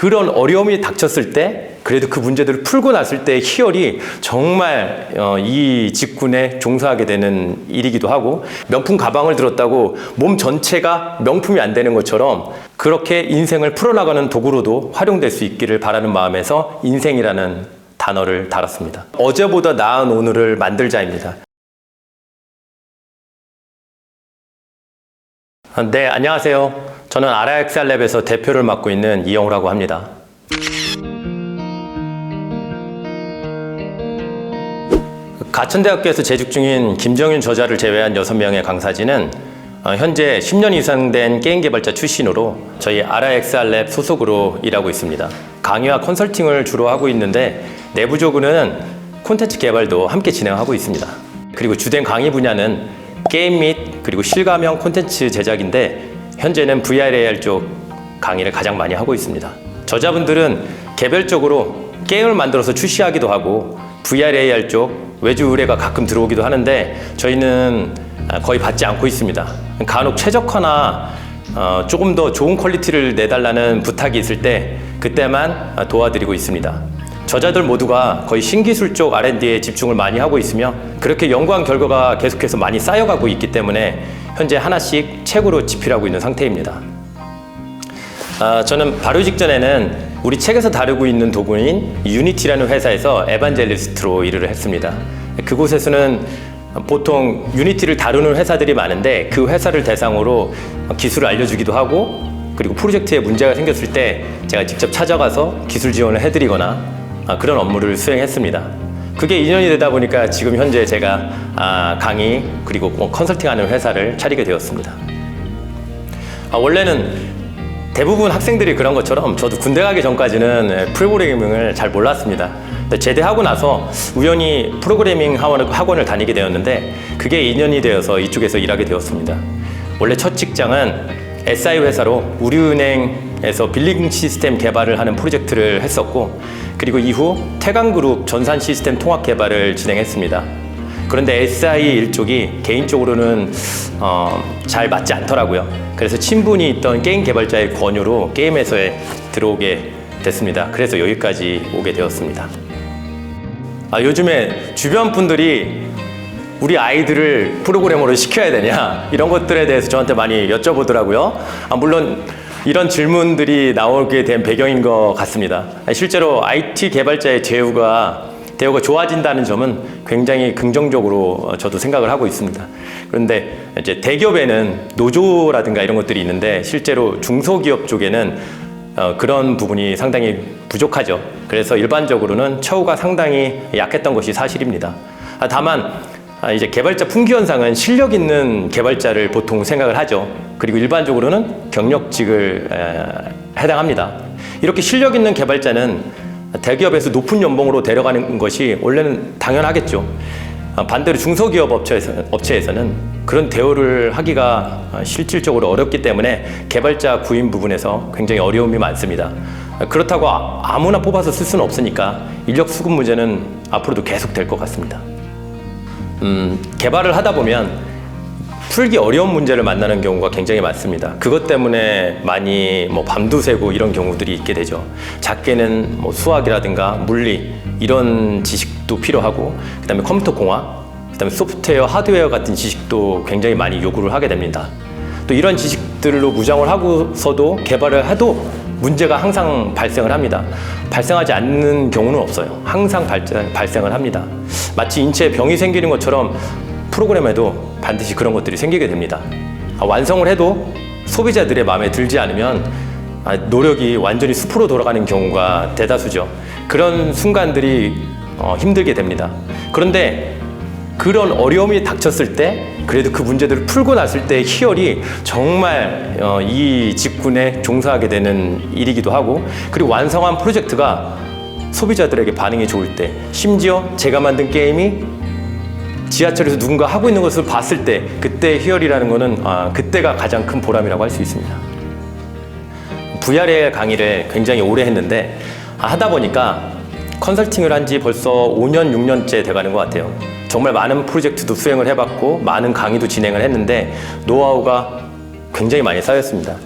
그런 어려움이 닥쳤을 때 그래도 그 문제들을 풀고 났을 때의 희열이 정말 이 직군에 종사하게 되는 일이기도 하고, 명품 가방을 들었다고 몸 전체가 명품이 안 되는 것처럼 그렇게 인생을 풀어나가는 도구로도 활용될 수 있기를 바라는 마음에서 인생이라는 단어를 달았습니다. 어제보다 나은 오늘을 만들자입니다. 네, 안녕하세요. 저는 RXR랩에서 대표를 맡고 있는 이영우라고 합니다. 가천대학교에서 재직 중인 김정윤 저자를 제외한 6명의 강사진은 현재 10년 이상 된 게임 개발자 출신으로 저희 RXR랩 소속으로 일하고 있습니다. 강의와 컨설팅을 주로 하고 있는데 내부적으로는 콘텐츠 개발도 함께 진행하고 있습니다. 그리고 주된 강의 분야는 게임 및 그리고 실감형 콘텐츠 제작인데 현재는 VR, AR 쪽 강의를 가장 많이 하고 있습니다. 저자분들은 개별적으로 게임을 만들어서 출시하기도 하고 VR, AR 쪽 외주 의뢰가 가끔 들어오기도 하는데 저희는 거의 받지 않고 있습니다. 간혹 최적화나 조금 더 좋은 퀄리티를 내달라는 부탁이 있을 때 그때만 도와드리고 있습니다. 저자들 모두가 거의 신기술 쪽 R&D에 집중을 많이 하고 있으며 그렇게 연구한 결과가 계속해서 많이 쌓여가고 있기 때문에 현재 하나씩 책으로 집필하고 있는 상태입니다. 저는 바로 직전에는 우리 책에서 다루고 있는 도구인 유니티라는 회사에서 에반젤리스트로 일을 했습니다. 그곳에서는 보통 유니티를 다루는 회사들이 많은데 그 회사를 대상으로 기술을 알려주기도 하고 그리고 프로젝트에 문제가 생겼을 때 제가 직접 찾아가서 기술 지원을 해드리거나 그런 업무를 수행했습니다. 그게 2년이 되다 보니까 지금 현재 제가 강의 그리고 컨설팅하는 회사를 차리게 되었습니다. 원래는 대부분 학생들이 그런 것처럼 저도 군대 가기 전까지는 프로그래밍을 잘 몰랐습니다. 제대하고 나서 우연히 프로그래밍 학원을 다니게 되었는데 그게 2년이 되어서 이쪽에서 일하게 되었습니다. 원래 첫 직장은 SI 회사로 우리은행에서 빌링 시스템 개발을 하는 프로젝트를 했었고 그리고 이후 태광그룹 전산 시스템 통합 개발을 진행했습니다. 그런데 SI 일쪽이 개인적으로는 잘 맞지 않더라고요. 그래서 친분이 있던 게임 개발자의 권유로 게임 회사에 들어오게 됐습니다. 그래서 여기까지 오게 되었습니다. 요즘에 주변 분들이 우리 아이들을 프로그래머로 시켜야 되냐 이런 것들에 대해서 저한테 많이 여쭤보더라고요. 물론 이런 질문들이 나오게 된 배경인 것 같습니다. 실제로 IT 개발자의 대우가 좋아진다는 점은 굉장히 긍정적으로 저도 생각을 하고 있습니다. 그런데 이제 대기업에는 노조라든가 이런 것들이 있는데 실제로 중소기업 쪽에는 그런 부분이 상당히 부족하죠. 그래서 일반적으로는 처우가 상당히 약했던 것이 사실입니다. 다만 이제 개발자 품귀 현상은 실력 있는 개발자를 보통 생각을 하죠. 그리고 일반적으로는 경력직을 해당합니다. 이렇게 실력 있는 개발자는 대기업에서 높은 연봉으로 데려가는 것이 원래는 당연하겠죠. 반대로 중소기업 업체에서는 그런 대우를 하기가 실질적으로 어렵기 때문에 개발자 구인 부분에서 굉장히 어려움이 많습니다. 그렇다고 아무나 뽑아서 쓸 수는 없으니까 인력 수급 문제는 앞으로도 계속 될 것 같습니다. 개발을 하다 보면 풀기 어려운 문제를 만나는 경우가 굉장히 많습니다. 그것 때문에 많이 밤도 새고 이런 경우들이 있게 되죠. 작게는 수학이라든가 물리 이런 지식도 필요하고 그다음에 컴퓨터 공학, 그다음에 소프트웨어, 하드웨어 같은 지식도 굉장히 많이 요구를 하게 됩니다. 또 이런 지식들로 무장을 하고서도 개발을 해도 문제가 항상 발생을 합니다. 발생하지 않는 경우는 없어요. 항상 발생을 합니다. 마치 인체에 병이 생기는 것처럼 프로그램에도 반드시 그런 것들이 생기게 됩니다. 완성을 해도 소비자들의 마음에 들지 않으면 노력이 완전히 숲으로 돌아가는 경우가 대다수죠. 그런 순간들이 힘들게 됩니다. 그런데 그런 어려움이 닥쳤을 때 그래도 그 문제들을 풀고 났을 때의 희열이 정말 이 직군에 종사하게 되는 일이기도 하고 그리고 완성한 프로젝트가 소비자들에게 반응이 좋을 때 심지어 제가 만든 게임이 지하철에서 누군가 하고 있는 것을 봤을 때 그때의 희열이라는 거는 그때가 가장 큰 보람이라고 할 수 있습니다. VR의 강의를 굉장히 오래 했는데 하다 보니까 컨설팅을 한 지 벌써 5년, 6년째 돼가는 것 같아요. 정말 많은 프로젝트도 수행을 해봤고 많은 강의도 진행을 했는데 노하우가 굉장히 많이 쌓였습니다.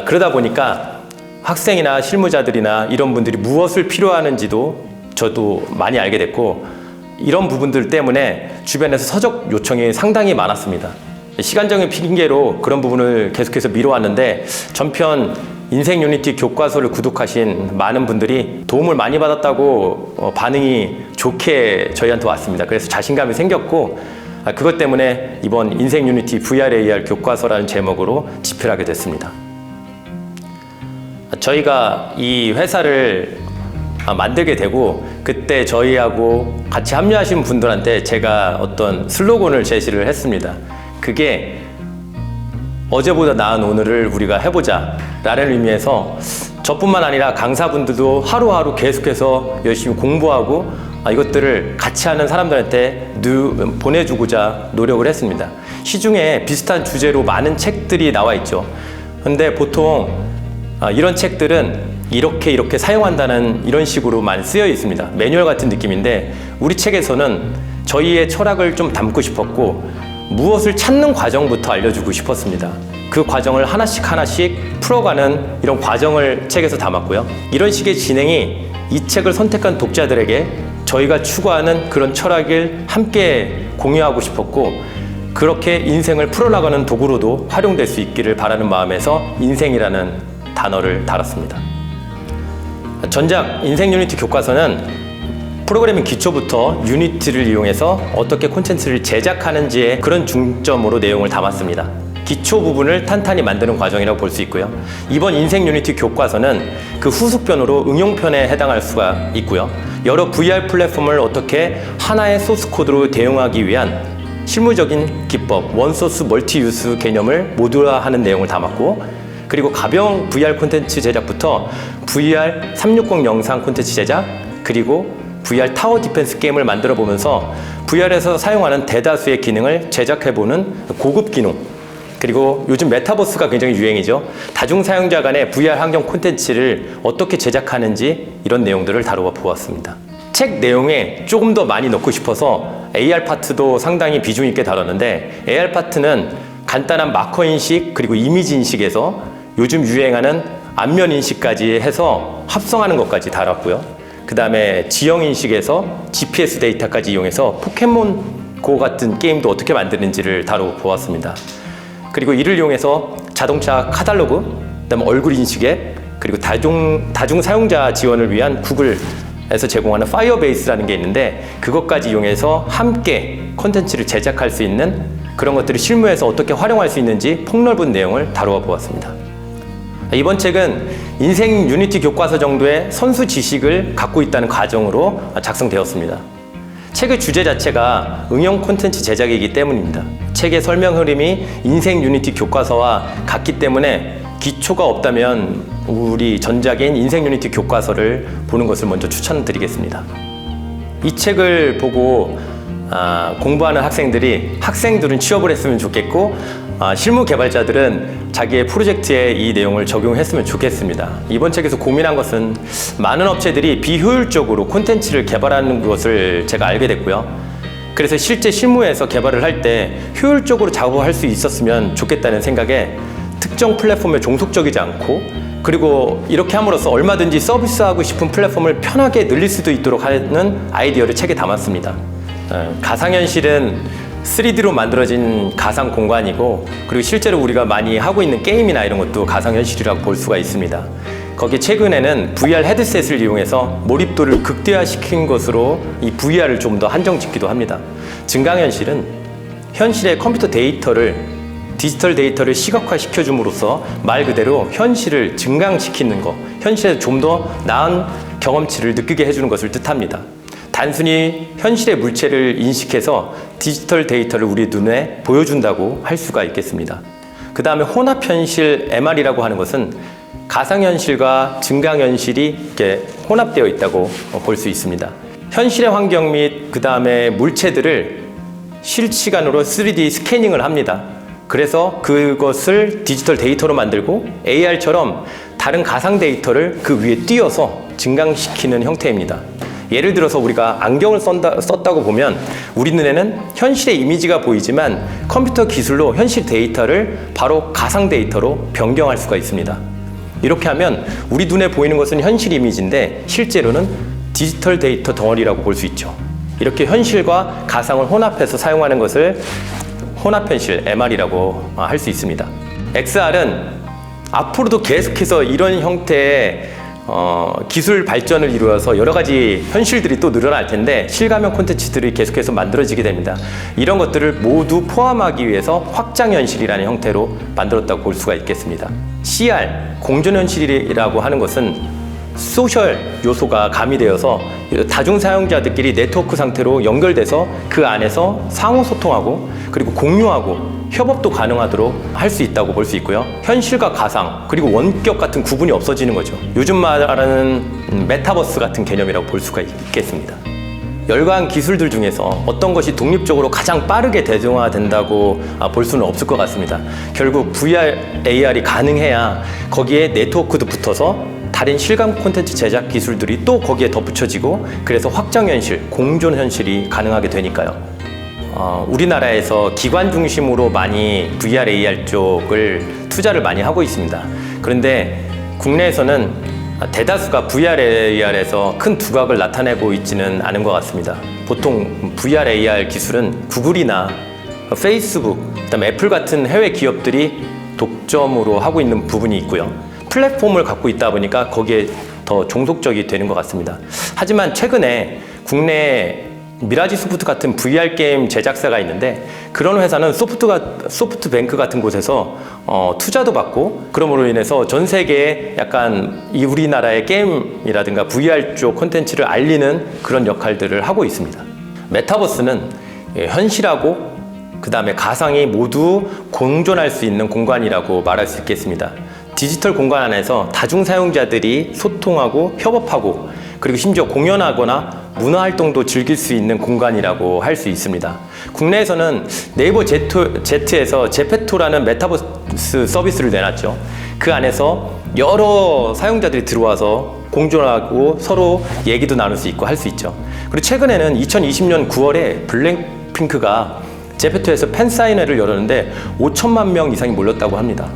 그러다 보니까 학생이나 실무자들이나 이런 분들이 무엇을 필요하는지도 저도 많이 알게 됐고, 이런 부분들 때문에 주변에서 서적 요청이 상당히 많았습니다. 시간적인 핑계로 그런 부분을 계속해서 미뤄왔는데, 전편 인생 유니티 교과서를 구독하신 많은 분들이 도움을 많이 받았다고 반응이 좋게 저희한테 왔습니다. 그래서 자신감이 생겼고, 그것 때문에 이번 인생 유니티 VR AR 교과서라는 제목으로 집필하게 됐습니다. 저희가 이 회사를 만들게 되고, 그때 저희하고 같이 합류하신 분들한테 제가 어떤 슬로건을 제시를 했습니다. 그게 어제보다 나은 오늘을 우리가 해보자 라는 의미에서, 저뿐만 아니라 강사분들도 하루하루 계속해서 열심히 공부하고 이것들을 같이 하는 사람들한테 보내주고자 노력을 했습니다. 시중에 비슷한 주제로 많은 책들이 나와 있죠. 근데 보통 이런 책들은 이렇게 사용한다는 이런 식으로만 쓰여 있습니다. 매뉴얼 같은 느낌인데, 우리 책에서는 저희의 철학을 좀 담고 싶었고, 무엇을 찾는 과정부터 알려주고 싶었습니다. 그 과정을 하나씩 풀어가는 이런 과정을 책에서 담았고요. 이런 식의 진행이 이 책을 선택한 독자들에게 저희가 추구하는 그런 철학을 함께 공유하고 싶었고, 그렇게 인생을 풀어나가는 도구로도 활용될 수 있기를 바라는 마음에서 인생이라는 단어를 달았습니다. 전작 인생 유니티 교과서는 프로그래밍 기초부터 유니티를 이용해서 어떻게 콘텐츠를 제작하는지에 그런 중점으로 내용을 담았습니다. 기초 부분을 탄탄히 만드는 과정이라고 볼 수 있고요. 이번 인생 유니티 교과서는 그 후속편으로 응용편에 해당할 수가 있고요. 여러 VR 플랫폼을 어떻게 하나의 소스 코드로 대응하기 위한 실무적인 기법, 원소스 멀티 유스 개념을 모듈화하는 내용을 담았고, 그리고 가벼운 VR 콘텐츠 제작부터 VR 360 영상 콘텐츠 제작, 그리고 VR 타워 디펜스 게임을 만들어 보면서 VR에서 사용하는 대다수의 기능을 제작해보는 고급 기능, 그리고 요즘 메타버스가 굉장히 유행이죠. 다중 사용자 간의 VR 환경 콘텐츠를 어떻게 제작하는지 이런 내용들을 다루어 보았습니다. 책 내용에 조금 더 많이 넣고 싶어서 AR 파트도 상당히 비중 있게 다뤘는데, AR 파트는 간단한 마커 인식 그리고 이미지 인식에서 요즘 유행하는 안면 인식까지 해서 합성하는 것까지 다뤘고요. 그 다음에 지형 인식에서 GPS 데이터까지 이용해서 포켓몬고 같은 게임도 어떻게 만드는지를 다뤄보았습니다. 그리고 이를 이용해서 자동차 카탈로그, 그 다음에 얼굴 인식에, 그리고 다중 사용자 지원을 위한 구글에서 제공하는 파이어베이스라는 게 있는데, 그것까지 이용해서 함께 콘텐츠를 제작할 수 있는 그런 것들을 실무에서 어떻게 활용할 수 있는지 폭넓은 내용을 다루어 보았습니다. 이번 책은 인생 유니티 교과서 정도의 선수 지식을 갖고 있다는 가정으로 작성되었습니다. 책의 주제 자체가 응용 콘텐츠 제작이기 때문입니다. 책의 설명 흐름이 인생 유니티 교과서와 같기 때문에 기초가 없다면 우리 전작인 인생 유니티 교과서를 보는 것을 먼저 추천드리겠습니다. 이 책을 보고 공부하는 학생들은 취업을 했으면 좋겠고, 실무 개발자들은 자기의 프로젝트에 이 내용을 적용했으면 좋겠습니다. 이번 책에서 고민한 것은 많은 업체들이 비효율적으로 콘텐츠를 개발하는 것을 제가 알게 됐고요. 그래서 실제 실무에서 개발을 할 때 효율적으로 작업할 수 있었으면 좋겠다는 생각에 특정 플랫폼에 종속적이지 않고, 그리고 이렇게 함으로써 얼마든지 서비스하고 싶은 플랫폼을 편하게 늘릴 수도 있도록 하는 아이디어를 책에 담았습니다. 가상현실은 3D로 만들어진 가상 공간이고, 그리고 실제로 우리가 많이 하고 있는 게임이나 이런 것도 가상현실이라고 볼 수가 있습니다. 거기에 최근에는 VR 헤드셋을 이용해서 몰입도를 극대화시킨 것으로 이 VR을 좀 더 한정짓기도 합니다. 증강현실은 현실의 컴퓨터 데이터를, 디지털 데이터를 시각화시켜 줌으로써 말 그대로 현실을 증강시키는 것, 현실에서 좀 더 나은 경험치를 느끼게 해주는 것을 뜻합니다. 단순히 현실의 물체를 인식해서 디지털 데이터를 우리 눈에 보여준다고 할 수가 있겠습니다. 그 다음에 혼합현실 MR이라고 하는 것은 가상현실과 증강현실이 이렇게 혼합되어 있다고 볼 수 있습니다. 현실의 환경 및 그 다음에 물체들을 실시간으로 3D 스캐닝을 합니다. 그래서 그것을 디지털 데이터로 만들고 AR처럼 다른 가상 데이터를 그 위에 띄워서 증강시키는 형태입니다. 예를 들어서 우리가 안경을 썼다고 보면 우리 눈에는 현실의 이미지가 보이지만 컴퓨터 기술로 현실 데이터를 바로 가상 데이터로 변경할 수가 있습니다. 이렇게 하면 우리 눈에 보이는 것은 현실 이미지인데 실제로는 디지털 데이터 덩어리라고 볼 수 있죠. 이렇게 현실과 가상을 혼합해서 사용하는 것을 혼합현실, MR이라고 할 수 있습니다. XR은 앞으로도 계속해서 이런 형태의 기술 발전을 이루어서 여러 가지 현실들이 또 늘어날 텐데 실감형 콘텐츠들이 계속해서 만들어지게 됩니다. 이런 것들을 모두 포함하기 위해서 확장현실이라는 형태로 만들었다고 볼 수가 있겠습니다. CR, 공존현실이라고 하는 것은 소셜 요소가 가미되어서 다중 사용자들끼리 네트워크 상태로 연결돼서 그 안에서 상호 소통하고 그리고 공유하고 협업도 가능하도록 할 수 있다고 볼 수 있고요. 현실과 가상 그리고 원격 같은 구분이 없어지는 거죠. 요즘 말하는 메타버스 같은 개념이라고 볼 수가 있겠습니다. 열거한 기술들 중에서 어떤 것이 독립적으로 가장 빠르게 대중화된다고 볼 수는 없을 것 같습니다. 결국 VR, AR이 가능해야 거기에 네트워크도 붙어서 다른 실감 콘텐츠 제작 기술들이 또 거기에 덧붙여지고 그래서 확장현실, 공존현실이 가능하게 되니까요. 우리나라에서 기관 중심으로 많이 VR, AR 쪽을 투자를 많이 하고 있습니다. 그런데 국내에서는 대다수가 VR, AR에서 큰 두각을 나타내고 있지는 않은 것 같습니다. 보통 VR, AR 기술은 구글이나 페이스북, 그다음에 애플 같은 해외 기업들이 독점으로 하고 있는 부분이 있고요. 플랫폼을 갖고 있다 보니까 거기에 더 종속적이 되는 것 같습니다. 하지만 최근에 국내에 미라지 소프트 같은 VR 게임 제작사가 있는데 그런 회사는 소프트뱅크 같은 곳에서 투자도 받고 그러므로 인해서 전 세계에 약간 이 우리나라의 게임이라든가 VR 쪽 콘텐츠를 알리는 그런 역할들을 하고 있습니다. 메타버스는 현실하고 그 다음에 가상이 모두 공존할 수 있는 공간이라고 말할 수 있겠습니다. 디지털 공간 안에서 다중 사용자들이 소통하고 협업하고 그리고 심지어 공연하거나 문화활동도 즐길 수 있는 공간이라고 할 수 있습니다. 국내에서는 네이버 Z에서 제페토라는 메타버스 서비스를 내놨죠. 그 안에서 여러 사용자들이 들어와서 공존하고 서로 얘기도 나눌 수 있고 할 수 있죠. 그리고 최근에는 2020년 9월에 블랙핑크가 제페토에서 팬사인회를 열었는데 5천만 명 이상이 몰렸다고 합니다.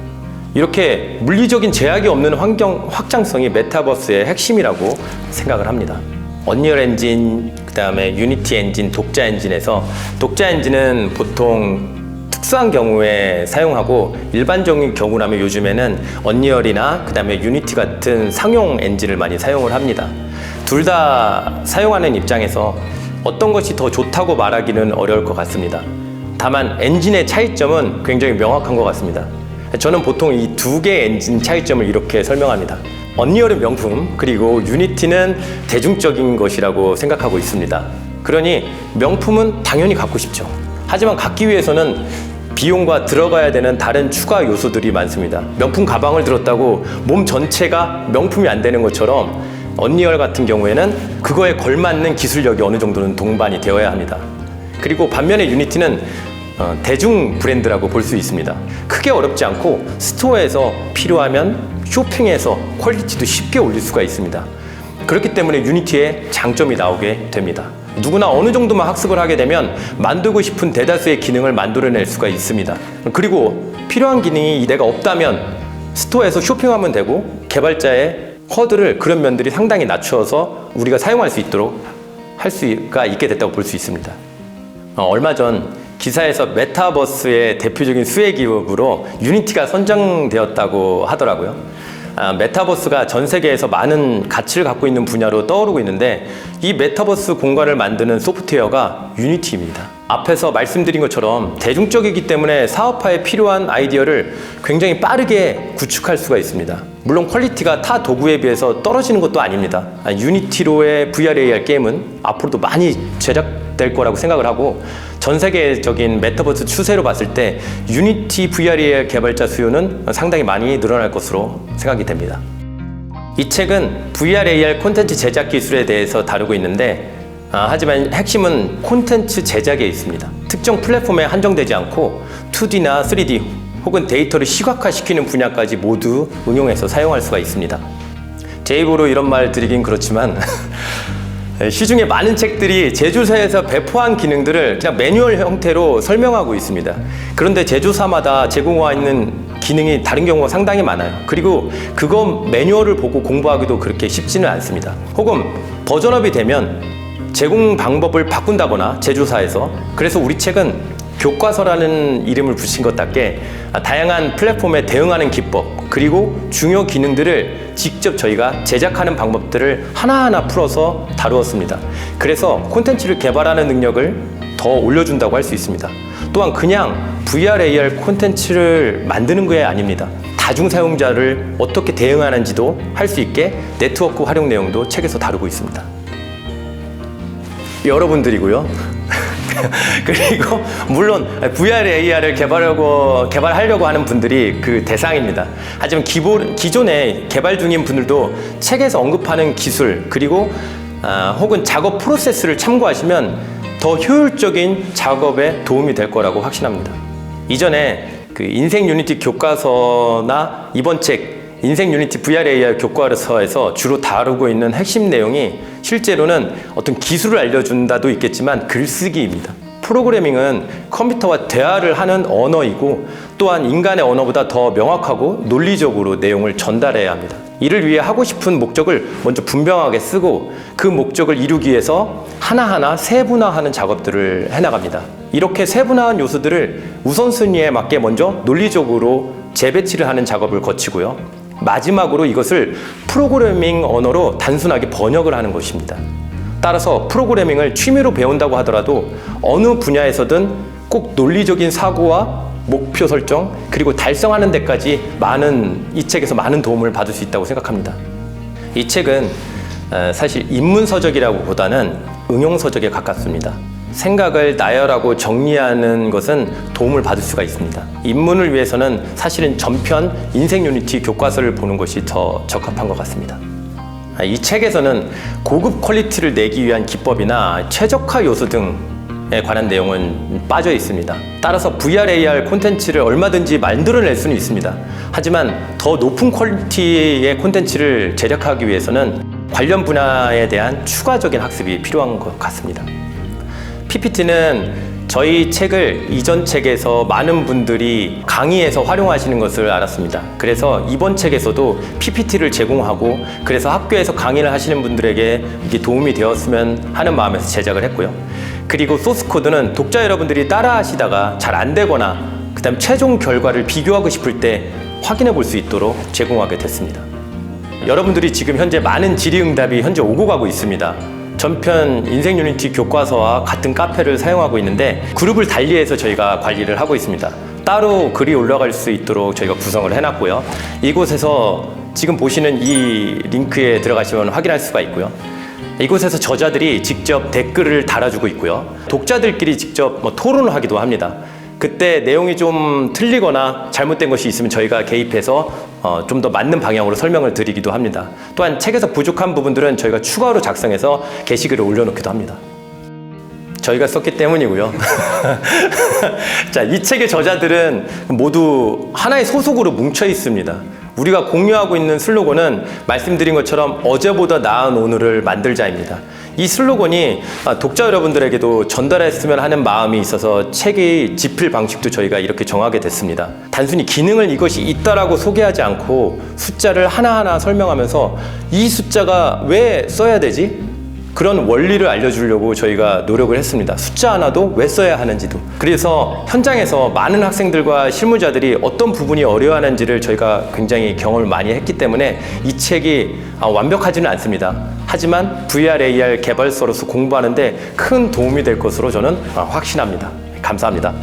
이렇게 물리적인 제약이 없는 환경 확장성이 메타버스의 핵심이라고 생각을 합니다. 언리얼 엔진, 그 다음에 유니티 엔진, 독자 엔진에서 독자 엔진은 보통 특수한 경우에 사용하고 일반적인 경우라면 요즘에는 언리얼이나 그 다음에 유니티 같은 상용 엔진을 많이 사용을 합니다. 둘 다 사용하는 입장에서 어떤 것이 더 좋다고 말하기는 어려울 것 같습니다. 다만 엔진의 차이점은 굉장히 명확한 것 같습니다. 저는 보통 이 두 개의 엔진 차이점을 이렇게 설명합니다. 언리얼은 명품, 그리고 유니티는 대중적인 것이라고 생각하고 있습니다. 그러니 명품은 당연히 갖고 싶죠. 하지만 갖기 위해서는 비용과 들어가야 되는 다른 추가 요소들이 많습니다. 명품 가방을 들었다고 몸 전체가 명품이 안 되는 것처럼 언리얼 같은 경우에는 그거에 걸맞는 기술력이 어느 정도는 동반이 되어야 합니다. 그리고 반면에 유니티는 대중 브랜드라고 볼 수 있습니다. 크게 어렵지 않고 스토어에서 필요하면 쇼핑해서 퀄리티도 쉽게 올릴 수가 있습니다. 그렇기 때문에 유니티의 장점이 나오게 됩니다. 누구나 어느 정도만 학습을 하게 되면 만들고 싶은 대다수의 기능을 만들어낼 수가 있습니다. 그리고 필요한 기능이 내가 없다면 스토어에서 쇼핑하면 되고 개발자의 허들을 그런 면들이 상당히 낮춰서 우리가 사용할 수 있도록 할 수가 있게 됐다고 볼 수 있습니다. 얼마 전 기사에서 메타버스의 대표적인 수혜 기업으로 유니티가 선정되었다고 하더라고요. 메타버스가 전 세계에서 많은 가치를 갖고 있는 분야로 떠오르고 있는데 이 메타버스 공간을 만드는 소프트웨어가 유니티입니다. 앞에서 말씀드린 것처럼 대중적이기 때문에 사업화에 필요한 아이디어를 굉장히 빠르게 구축할 수가 있습니다. 물론 퀄리티가 타 도구에 비해서 떨어지는 것도 아닙니다. 유니티로의 VR, AR 게임은 앞으로도 많이 제작될 거라고 생각을 하고 전 세계적인 메타버스 추세로 봤을 때 유니티 VR, AR 개발자 수요는 상당히 많이 늘어날 것으로 생각이 됩니다. 이 책은 VR, AR 콘텐츠 제작 기술에 대해서 다루고 있는데 하지만 핵심은 콘텐츠 제작에 있습니다. 특정 플랫폼에 한정되지 않고 2D나 3D 혹은 데이터를 시각화시키는 분야까지 모두 응용해서 사용할 수가 있습니다. 제 입으로 이런 말 드리긴 그렇지만 시중에 많은 책들이 제조사에서 배포한 기능들을 그냥 매뉴얼 형태로 설명하고 있습니다. 그런데 제조사마다 제공하고 있는 기능이 다른 경우가 상당히 많아요. 그리고 그거 매뉴얼을 보고 공부하기도 그렇게 쉽지는 않습니다. 혹은 버전업이 되면 제공 방법을 바꾼다거나 제조사에서, 그래서 우리 책은 교과서라는 이름을 붙인 것답게 다양한 플랫폼에 대응하는 기법, 그리고 중요 기능들을 직접 저희가 제작하는 방법들을 하나하나 풀어서 다루었습니다. 그래서 콘텐츠를 개발하는 능력을 더 올려준다고 할 수 있습니다. 또한 그냥 VR, AR 콘텐츠를 만드는 게 아닙니다. 다중 사용자를 어떻게 대응하는지도 할 수 있게 네트워크 활용 내용도 책에서 다루고 있습니다. 여러분들이고요. 그리고 물론 VR, AR을 개발하려고 하는 분들이 그 대상입니다. 하지만 기존에 개발 중인 분들도 책에서 언급하는 기술, 그리고 혹은 작업 프로세스를 참고하시면 더 효율적인 작업에 도움이 될 거라고 확신합니다. 이전에 그 인생 유니티 교과서나 이번 책 인생 유니티 VR AR 교과서에서 주로 다루고 있는 핵심 내용이 실제로는 어떤 기술을 알려준다도 있겠지만 글쓰기입니다. 프로그래밍은 컴퓨터와 대화를 하는 언어이고, 또한 인간의 언어보다 더 명확하고 논리적으로 내용을 전달해야 합니다. 이를 위해 하고 싶은 목적을 먼저 분명하게 쓰고 그 목적을 이루기 위해서 하나하나 세분화하는 작업들을 해나갑니다. 이렇게 세분화한 요소들을 우선순위에 맞게 먼저 논리적으로 재배치를 하는 작업을 거치고요. 마지막으로 이것을 프로그래밍 언어로 단순하게 번역을 하는 것입니다. 따라서 프로그래밍을 취미로 배운다고 하더라도 어느 분야에서든 꼭 논리적인 사고와 목표 설정, 그리고 달성하는 데까지 이 책에서 많은 도움을 받을 수 있다고 생각합니다. 이 책은 사실 입문서적이라고 보다는 응용서적에 가깝습니다. 생각을 나열하고 정리하는 것은 도움을 받을 수가 있습니다. 입문을 위해서는 사실은 전편 인생 유니티 교과서를 보는 것이 더 적합한 것 같습니다. 이 책에서는 고급 퀄리티를 내기 위한 기법이나 최적화 요소 등에 관한 내용은 빠져 있습니다. 따라서 VR, AR 콘텐츠를 얼마든지 만들어낼 수는 있습니다. 하지만 더 높은 퀄리티의 콘텐츠를 제작하기 위해서는 관련 분야에 대한 추가적인 학습이 필요한 것 같습니다. PPT는 저희 책을 이전 책에서 많은 분들이 강의에서 활용하시는 것을 알았습니다. 그래서 이번 책에서도 PPT를 제공하고, 그래서 학교에서 강의를 하시는 분들에게 이게 도움이 되었으면 하는 마음에서 제작을 했고요. 그리고 소스 코드는 독자 여러분들이 따라 하시다가 잘 안 되거나 그다음 최종 결과를 비교하고 싶을 때 확인해 볼 수 있도록 제공하게 됐습니다. 여러분들이 지금 현재 많은 질의응답이 현재 오고 가고 있습니다. 전편 인생 유니티 교과서와 같은 카페를 사용하고 있는데 그룹을 달리해서 저희가 관리를 하고 있습니다. 따로 글이 올라갈 수 있도록 저희가 구성을 해놨고요. 이곳에서 지금 보시는 이 링크에 들어가시면 확인할 수가 있고요. 이곳에서 저자들이 직접 댓글을 달아주고 있고요. 독자들끼리 직접 토론을 하기도 합니다. 그때 내용이 좀 틀리거나 잘못된 것이 있으면 저희가 개입해서 좀 더 맞는 방향으로 설명을 드리기도 합니다. 또한 책에서 부족한 부분들은 저희가 추가로 작성해서 게시글을 올려놓기도 합니다. 저희가 썼기 때문이고요. 자, 이 책의 저자들은 모두 하나의 소속으로 뭉쳐 있습니다. 우리가 공유하고 있는 슬로건은 말씀드린 것처럼 어제보다 나은 오늘을 만들자입니다. 이 슬로건이 독자 여러분들에게도 전달했으면 하는 마음이 있어서 책의 집필 방식도 저희가 이렇게 정하게 됐습니다. 단순히 기능을 이것이 있다라고 소개하지 않고 숫자를 하나하나 설명하면서 이 숫자가 왜 써야 되지? 그런 원리를 알려주려고 저희가 노력을 했습니다. 숫자 하나도 왜 써야 하는지도. 그래서 현장에서 많은 학생들과 실무자들이 어떤 부분이 어려워하는지를 저희가 굉장히 경험을 많이 했기 때문에 이 책이 완벽하지는 않습니다. 하지만 VR, AR 개발서로서 공부하는데 큰 도움이 될 것으로 저는 확신합니다. 감사합니다.